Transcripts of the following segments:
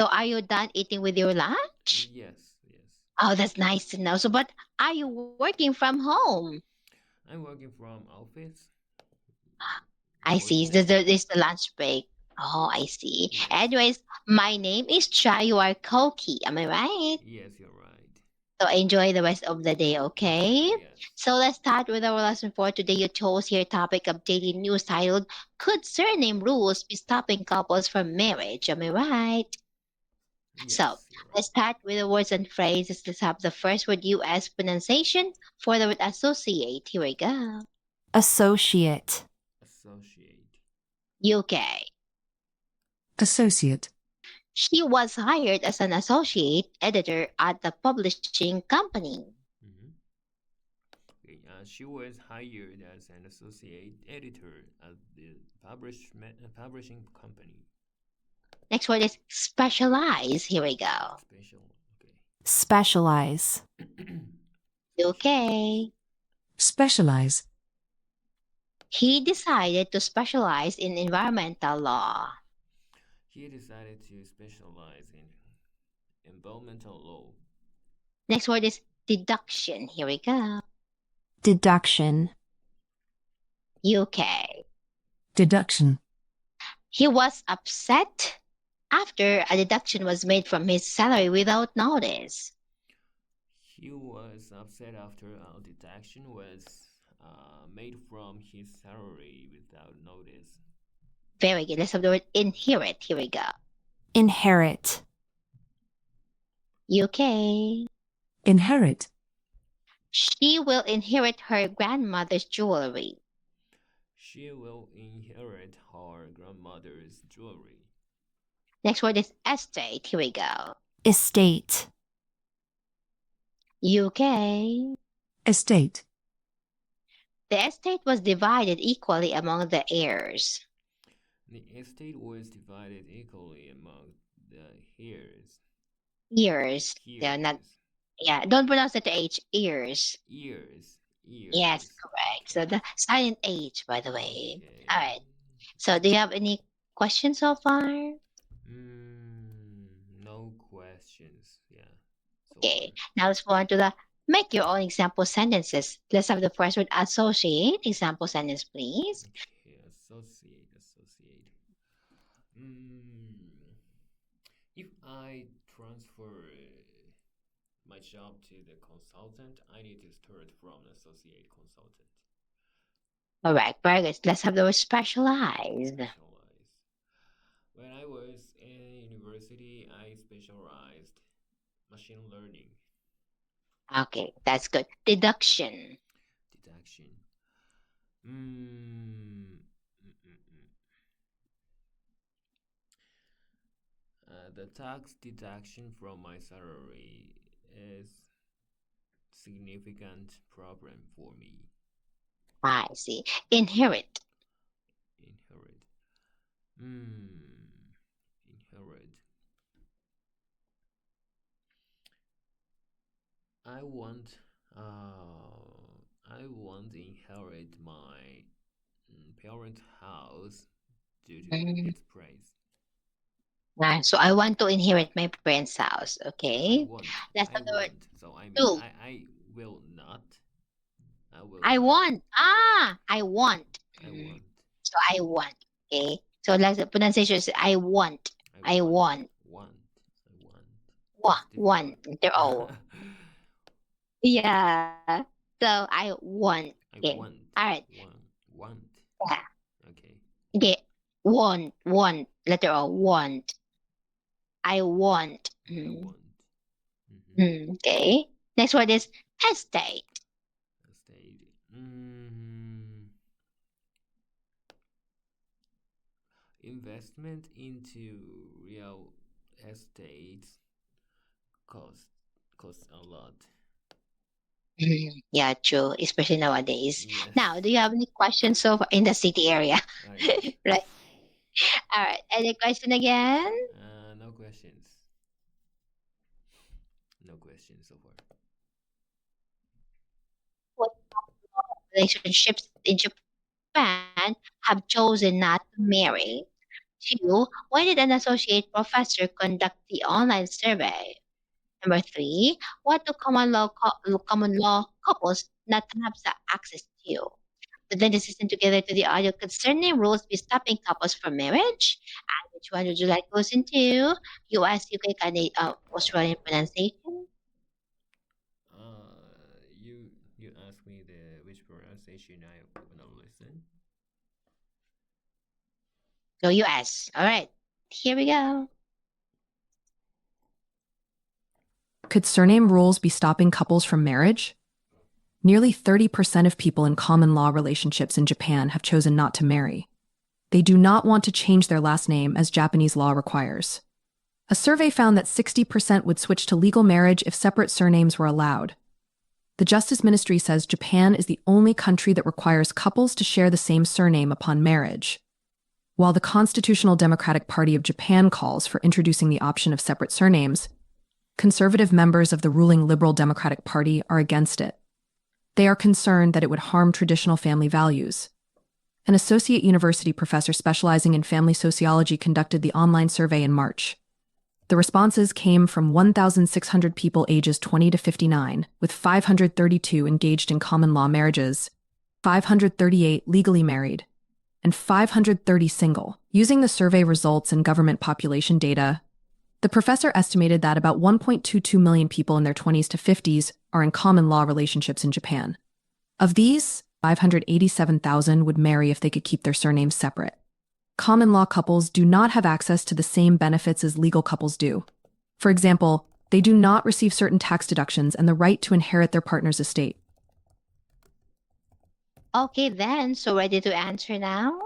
So are you done eating with your lunch? Yes, yes. Oh, that's nice to know. So, but are you working from home? I'm working from office I for see. This today. is the lunch break. Oh, I see. Yes, Anyways, my name is Chai. You are Koki. Am I right? yes, you're right. So enjoy the rest of the day, okay? Yes, So let's start with our lesson for today. You chose here topic of daily news titled "Could Surname Rules Be Stopping Couples from Marriage?" Am I right? So yes, you're let's right. start with the words and phrases. Let's have the first word U.S. pronunciation for the word associate. Here we go. associate, Associate, UK. associate, She was hired as an associate editor at the publishing company. hmm. Okay, she was hired as an associate editor at the publishing company. Next word is specialize. Here we go. Special, okay. specialize, Specialize. UK. specialize, He decided to specialize in environmental law. He decided to specialize in environmental law. Next word is deduction. Here we go. deduction, UK. deduction, He was upset after a deduction was made from his salary without notice. He was upset after a deduction was made from his salary without notice. Very good. Let's have the word inherit. Here we go. inherit, UK. inherit, She will inherit her grandmother's jewelry. She will inherit her grandmother's jewelry. Next word is estate. Here we go. estate, UK. estate, The estate was divided equally among the heirs. The estate was divided equally among the heirs. Ears. They're not. Heirs. Yeah, don't pronounce it H. Ears. Ears. Yes, Ears. correct. So Okay. the silent H, by the way. All Okay. right. So do you have any questions so far? No questions. Yeah, so Okay. far. Now let's go on to the make your own example sentences. Let's have the first word associate. Example sentence, please. Okay, associate. Mm, if I transfer my job to the consultant, I need to start from associate consultant. All right. Very good. Let's have the word specialized. Specialize. When I was in university, I specialized machine learning, Okay, that's good. Deduction. deduction. Mm, mm, mm, mm. The tax deduction from my salary is significant problem for me. I see. Inherit. Inherit. Hmm. Inherit. I want. I want to inherit my parent house due to Mm, its price. nice. So I want to inherit my parents' house. I Okay. want. Let's I have the word want. So I mean, do. I will not. I will I not. want. Ah, I want. I want. So I want. Okay. So like the pronunciation is I want. I I want. want. Want. I want. Wa It's difficult. want. They're all. Yeah. So I want. I Okay. want. All right. Want. Yeah. Okay. Okay. Want. Want. Letter O. Want. I want. I want. Mm-hmm. Okay. Next word is estate. Estate. Investment into real estate cost costs a lot. Yeah, true. Especially nowadays. Yes. Now, do you have any questions so far in the city area? Yes. Right. All right. Any question again? No questions. No questions so far. What relationships in Japan have chosen not to marry? Two, why did an associate professor conduct the online survey? Number three, what do common law couples not have access to? But then this listen together to the audio. Could certain rules be stopping couples from marriage? And which one would you like to listen to? US, UK, Canada, Australian pronunciation? You asked me the which pronunciation I wanna listen. No, US. All right. Here we go. Could surname rules be stopping couples from marriage? Nearly 30% of people in common law relationships in Japan have chosen not to marry. They do not want to change their last name as Japanese law requires. A survey found that 60% would switch to legal marriage if separate surnames were allowed. The Justice Ministry says Japan is the only country that requires couples to share the same surname upon marriage. While the Constitutional Democratic Party of Japan calls for introducing the option of separate surnames, conservative members of the ruling Liberal Democratic Party are against it. They are concerned that it would harm traditional family values. An associate university professor specializing in family sociology conducted the online survey in March. The responses came from 1,600 people ages 20 to 59, with 532 engaged in common law marriages, 538 legally married, and 530 single. Using the survey results and government population data, the professor estimated that about 1.22 million people in their 20s to 50s are in common law relationships in Japan. Of these, 587,000 would marry if they could keep their surnames separate. Common law couples do not have access to the same benefits as legal couples do. For example, they do not receive certain tax deductions and the right to inherit their partner's estate. Okay, then. So ready to answer now?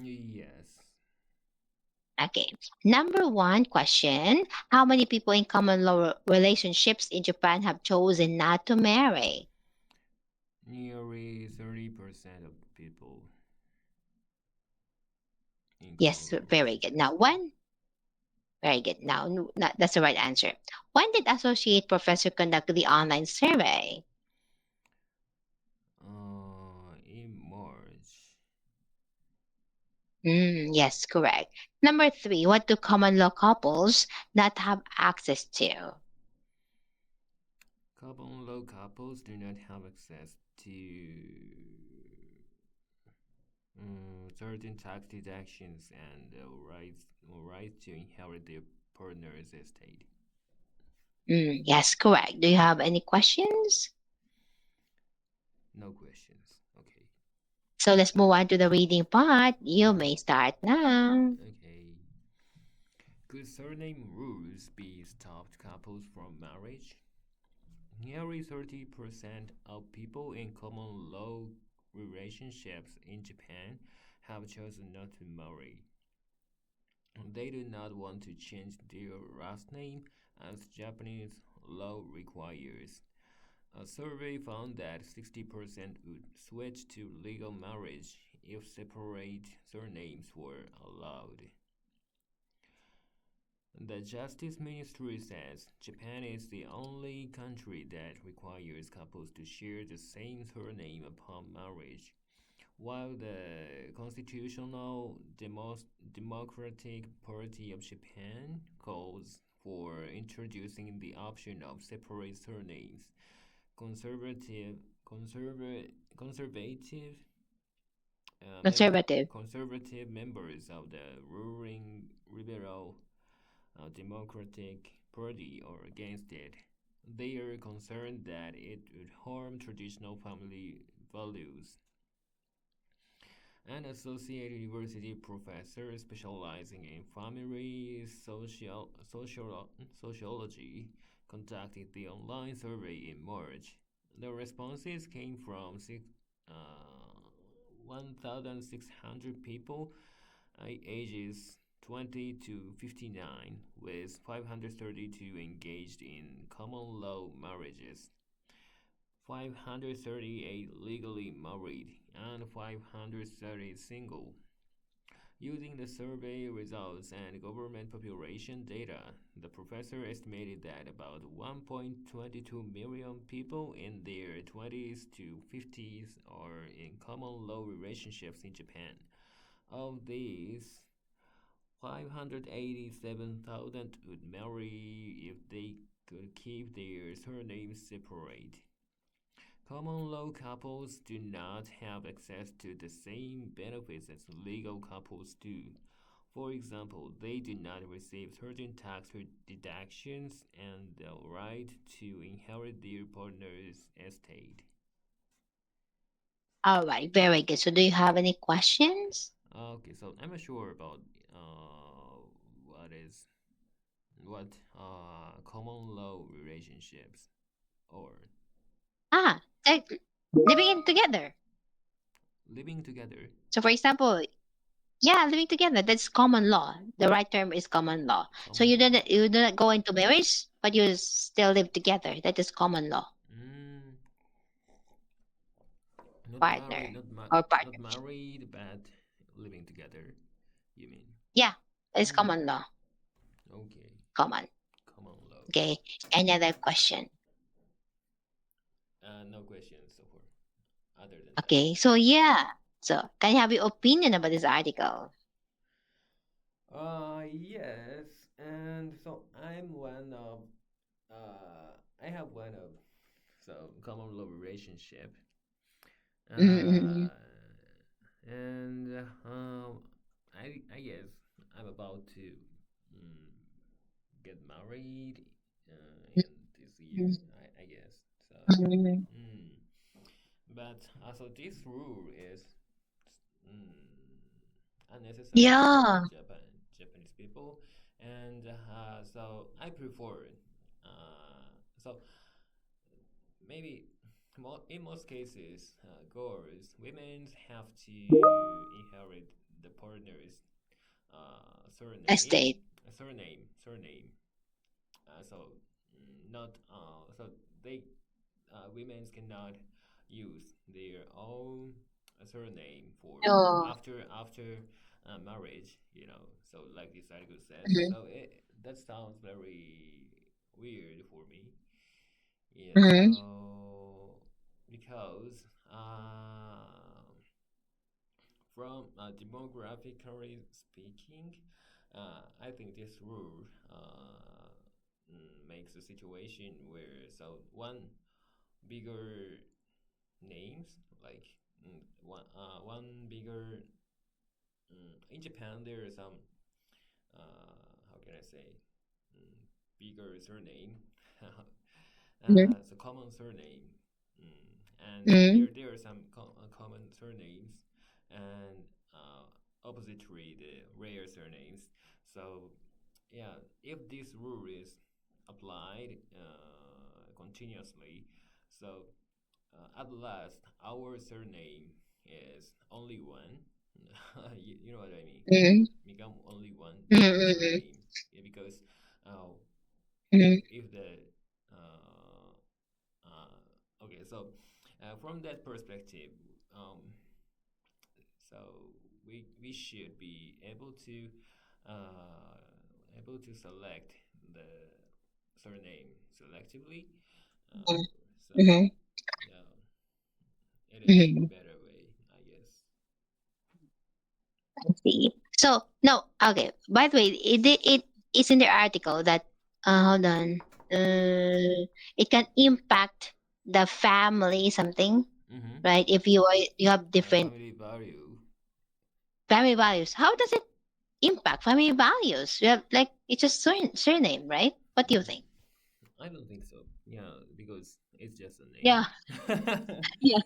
Yes. Okay. Number one question. How many people in common law relationships in Japan have chosen not to marry? Nearly 30% of people in Yes, common very good. Now, relationships. when? Very good. Now, that's the right answer. When did Associate Professor conduct the online survey? In March. Yes, correct. Number three, what do common law couples not have access to? Common law couples do not have access to certain tax deductions and rights to inherit their partner's estate. Yes, correct. Do you have any questions? No questions. Okay. So let's move on to the reading part. You may start now. Okay. Could surname rules be stopped couples from marriage? Nearly 30% of people in common law relationships in Japan have chosen not to marry. They do not want to change their last name as Japanese law requires. A survey found that 60% would switch to legal marriage if separate surnames were allowed. The Justice Ministry says Japan is the only country that requires couples to share the same surname upon marriage, while the Constitutional Democratic Party of Japan calls for introducing the option of separate surnames. Conservative Conservative. conservative members of the ruling liberal Democratic Party are against it. They are concerned that it would harm traditional family values. An associate university professor specializing in family sociology conducted the online survey in March. The responses came from 1,600 people ages 20 to 59, with 532 engaged in common law marriages, 538 legally married, and 530 single. Using the survey results and government population data, the professor estimated that about 1.22 million people in their 20s to 50s are in common law relationships in Japan. Of these, 587,000 would marry if they could keep their surnames separate. Common law couples do not have access to the same benefits as legal couples do. For example, they do not receive certain tax deductions and the right to inherit their partner's estate. All right, very good. So, do you have any questions? Okay, so I'm not sure about uh, what is what common law relationships or Ah, like living in together. living together. So, for example, yeah, living together. That's common law. The right term is common law. So Common law. you do not go into marriage, but you still live together. That is common law. Mm, not Partner married, or not partnership. married, but living together. You mean? Yeah, it's Mm, common law. okay, Common. common law. Okay. Any other question? No questions so far, other than that. Okay. So yeah. So can you have your opinion about this article? Yes, and so I have one of common law relationship. Mm-hmm. Uh, and I guess I'm about to mm, get married in this year. I guess so. Mm-hmm. Mm. But so this rule is mm, unnecessary for Yeah. Japanese people, and so I prefer so maybe in most cases, girls, women have to inherit the partner's surname, Estate. surname. So not so they women cannot use their own surname for Oh. after marriage. So like this article says. Mm-hmm. So that sounds very weird for me. Yeah, Mm-hmm. so because from demographically speaking, I think this rule makes a situation where one bigger names like one bigger in Japan there are some how can I say mm, bigger surname common surname and Mm-hmm. there are some common surnames and oppositely the rare surnames. So yeah, if this rule is applied continuously, so at last our surname is only one. You know what I mean? Mm-hmm. Become only one Mm-hmm. surname. Yeah, because uh, Mm-hmm. if the okay, so from that perspective, um, so we should be uh, able to select the surname selectively. Uh, so Mm-hmm. yeah, it is Mm-hmm. better way, I guess. I see. So no, okay. By the way, it is in the article that hold on, it can impact the family something, Mm-hmm. right? If you have different Family value. family values, how does it impact family values? You have like it's just surname, right? What do you think? I don't think so. Yeah, because it's just a Yeah, name. yeah.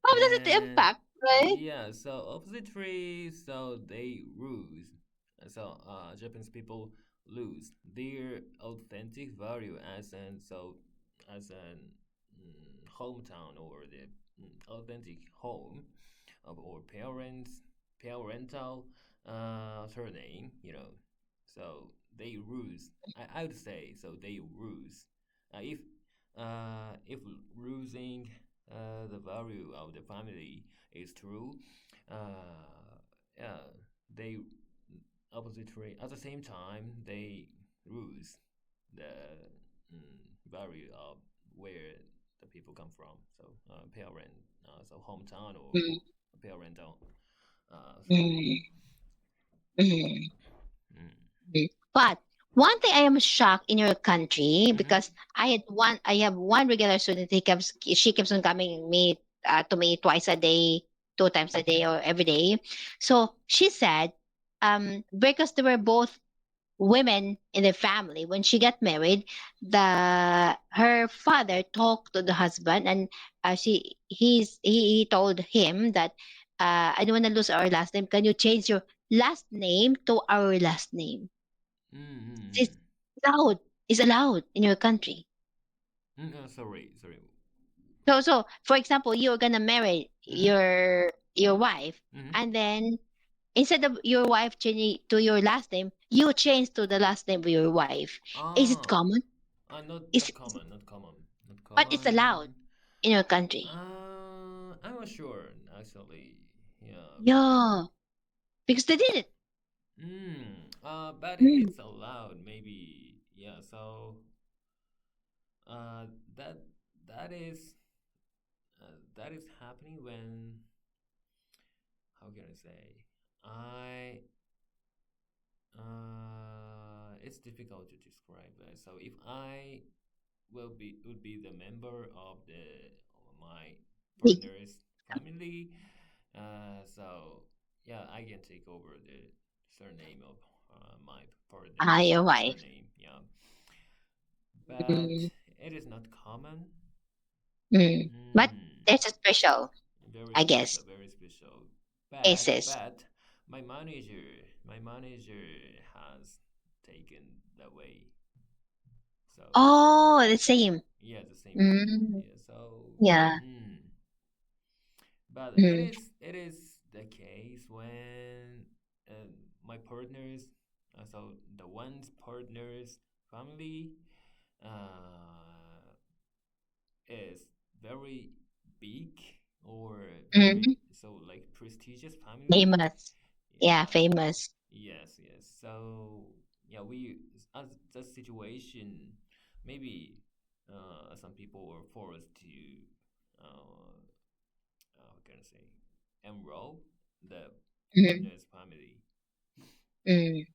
How does it And impact, right? yeah, so oppository, so they lose. Japanese people lose their authentic value as an hometown or the authentic home of or parental surname. So they lose. I would say so. They lose. If losing the value of the family is true, yeah, they oppository at the same time they lose the value of where the people come from. So parent, so hometown or Mm, parental surname. mm, mm. But one thing I am shocked in your country Mm-hmm. because I have one regular student. She keeps on coming to me twice a day, two times a day, or every day. So she said, because they were both women in the family when she got married, the her father talked to the husband, and he told him that, I don't want to lose our last name, can you change your last name to our last name? It's Mm-hmm. allowed. It's allowed in your country. Sorry, sorry. So for example, you're gonna marry Mm-hmm. your wife, Mm-hmm. and then instead of your wife changing to your last name, you change to the last name of your wife. Is it Ah, common? not common, not common, not But it's allowed common. in your country. I'm not sure actually. Yeah. Yeah, because they did it. But Mm. it's allowed maybe. Yeah. So uh, that that is that is happening when, how can I say, I it's difficult to describe that. So if I would be the member of the of my Big. partner's family, so yeah, I can take over the surname of my partner's Your wife. surname. Yeah, but Mm. it is not common. Mm. But Mm, there's a special, I guess, very special. cases. But my manager has taken the way. So Oh, the same. yeah, the same way. Mm. Yeah. So Yeah. mm, but Mm. it is the case when uh, my partners, so the one's partner's family, uh, is very big or very Mm. so like prestigious family. Famous. Yeah, Yeah. famous. Yes. So yeah, we as the situation, maybe some people were forced to how can I say, enroll the Mm. partner's family. Mm.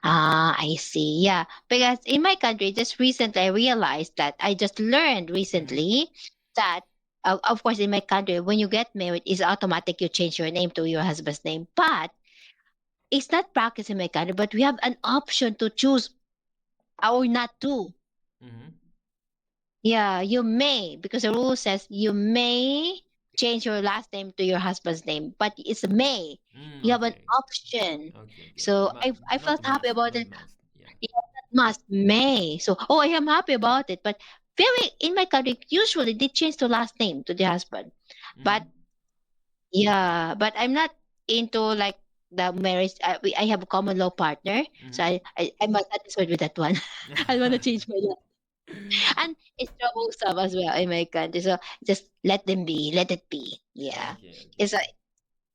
Ah, I see. Yeah, because in my country, just recently I realized that I just learned Mm-hmm. recently that, of course, in my country, when you get married, it's automatic you change your name to your husband's name. But it's not practiced in my country. But we have an option to choose or not to. Mm-hmm. Yeah, you may, because the rule says you may change your last name to your husband's name, but it's may. You have an Okay. option. Okay. So I felt Not happy must. about Not it. must. Yeah. Yeah, that must may. So I am happy about it. But very in my country, usually they change the last name to the husband. Mm-hmm. But yeah, but I'm not into like the marriage. I have a common law partner, so Mm-hmm. I'm not satisfied with that one. I want to change my last. And it's troublesome as well in my country. So just let them be, let it be. Yeah, it's Okay. like,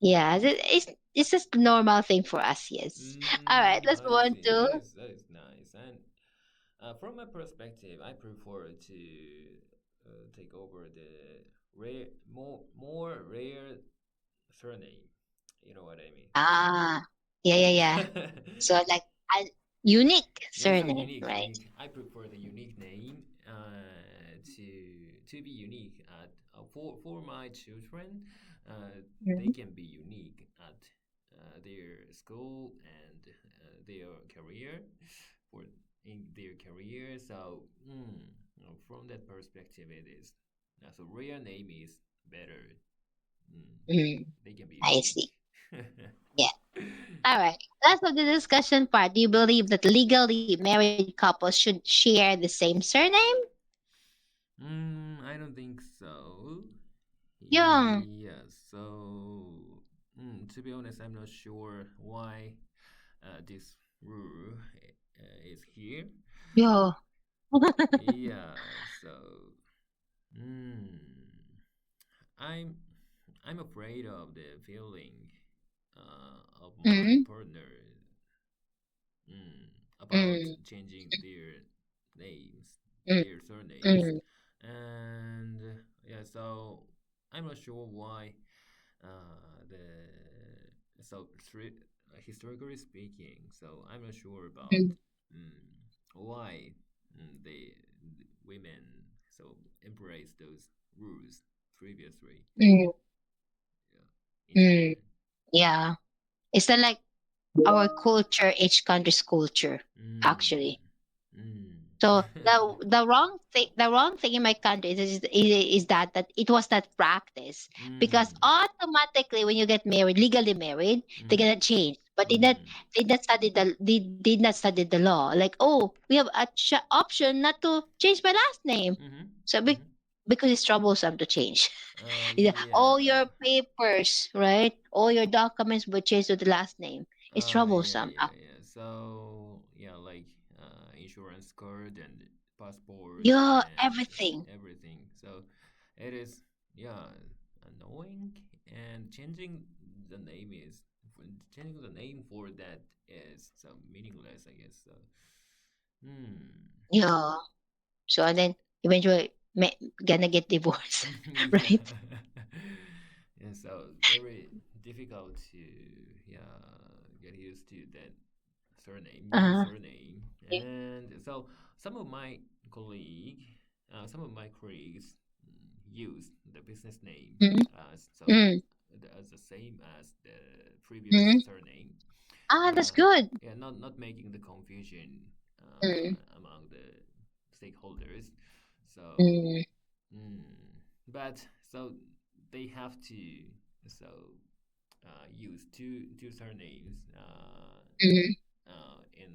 yeah, it's just a normal thing for us. Yes. All right, let's move I on see. to. That is nice. And from my perspective, I prefer to take over the more rare surname. You know what I mean? Ah, yeah. So like a unique Yeah, so surname, right? unique. I prefer the unique name to be unique at for my children. They Mhm. can be unique at their school and their career for in their career. So from that perspective, it is. So real name is better. Mm, Mm, they can be I unique. see. Yeah. All right. That's of the discussion part. Do you believe that legally married couples should share the same surname? I don't think so. Yeah. Yes. So, to be honest, I'm not sure why this rule is here. Yeah. Yeah. So, mm, I'm I'm afraid of the feeling of my Mm, partner mm, about mm, changing their names, mm, their surnames, mm, and yeah. So I'm not sure why the so historically speaking. So I'm not sure about Mm, mm, why the women so embrace those rules previously. mm, Yeah, in mm. Japan. Yeah. It's not like our culture, each country's culture, Mm, actually. mm. So the wrong thing in my country is that it was not practice, because Mm, automatically when you get married, legally married, they're mm, gonna change. But mm, they did not study the law. Like, oh, we have a option not to change my last name. mm-hmm, So mm-hmm. because it's troublesome to change. Yeah, all Yeah. your papers, right? All your documents will change to the last name. It's Yeah, troublesome. yeah, yeah. So, yeah, like insurance card and passport Yeah, and everything. everything. So, it is, yeah, annoying. And changing the name for that is so meaningless, I guess. So, hmm. Yeah. So then eventually gonna get divorced, Yeah. right? Yeah, so very difficult to yeah get used to that new Uh-huh. surname. And so colleague, some of my colleagues use the business name Mm, as mm, as the same as the previous mm. surname. Ah, that's good. Yeah, not making the confusion Mm, among the stakeholders. So, mm, mm, but so they have to so use two surnames mm, in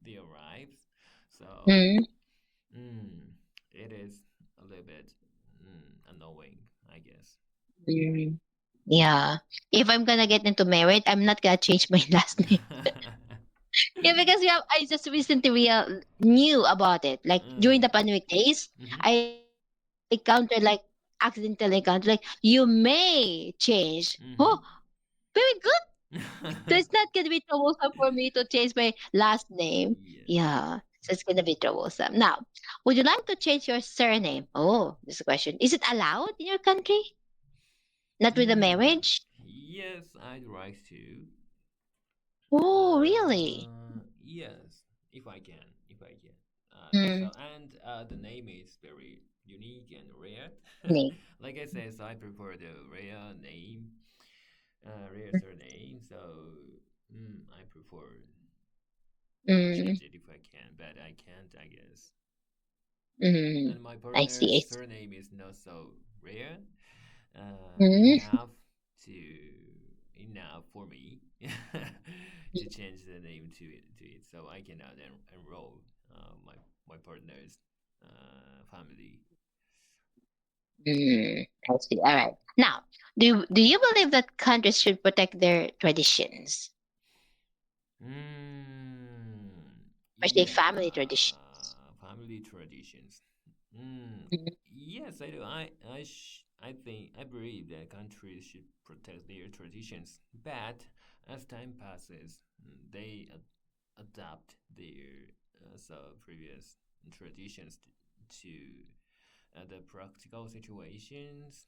their lives. So, mm, mm, it is a little bit annoying, I guess. mm. Yeah. If I'm gonna get into married, I'm not gonna change my last name. Yeah, because I just recently knew about it. Like during the pandemic days, Mm-hmm. I accidentally encountered like, you may change. Oh, Mm-hmm. very good. So it's not gonna be troublesome for me to change my last name. Yes. Yeah. So it's gonna be troublesome. Now, would you like to change your surname? Oh, this question. Is it allowed in your country? Not with a Mm, marriage? yes, I'd like to. Oh, really? Yes, if I can, if I can. Mm, The name is very unique and rare. me. Like I said, so I prefer the rare name, rare surname. So I prefer Mm, change it if I can, but I can't, I guess. mm, And my I see. partner's I see. surname is not so rare, Mm, enough to enough for me to change the name to it, so I cannot enroll my partner's family. I see. All right. Now, do you believe that countries should protect their traditions, Mm, especially yeah, family traditions? family traditions. Mm, Mhm. yes, I do. I believe that countries should protect their traditions, but as time passes, they adapt their previous traditions to the practical situations.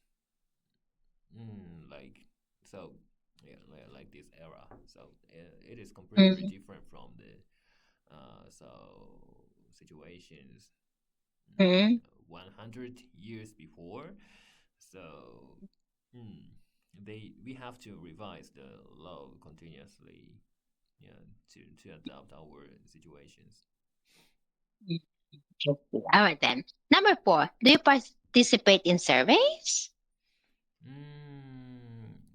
Like so, yeah, like this era. So it is completely Mhm. different from the so situations Mhm. 100 years before. So mm, we have to revise the law continuously, yeah, to adapt our situations. Mhm. I see. All right then. Number four. Do you participate in surveys?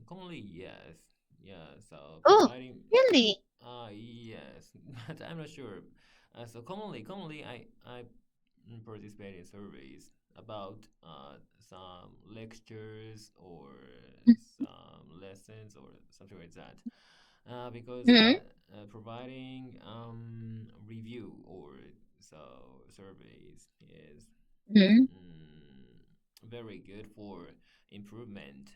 Commonly, yes. Yeah, so Oh, providing, really? yes, but I'm not sure. So commonly, I participate in surveys about some lectures or some lessons or something like that. Because Mm-hmm. providing review or so surveys is Mm-hmm. very good for improvement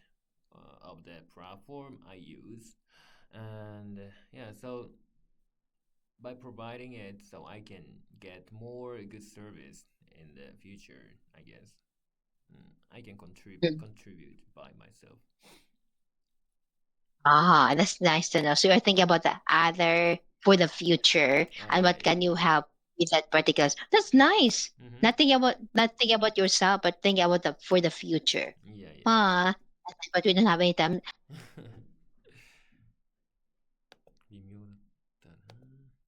of the platform I use. And yeah, so by providing it, so I can get more good service in the future, I guess. I can contribute by myself. Ah, that's nice to know. So you're thinking about the other for the future and Yeah, what can you help with that particular. That's nice. Mm-hmm. Not thinking about yourself, but thinking about the for the future. Yeah, yeah. Ah, but we don't have any time. 미묘했다.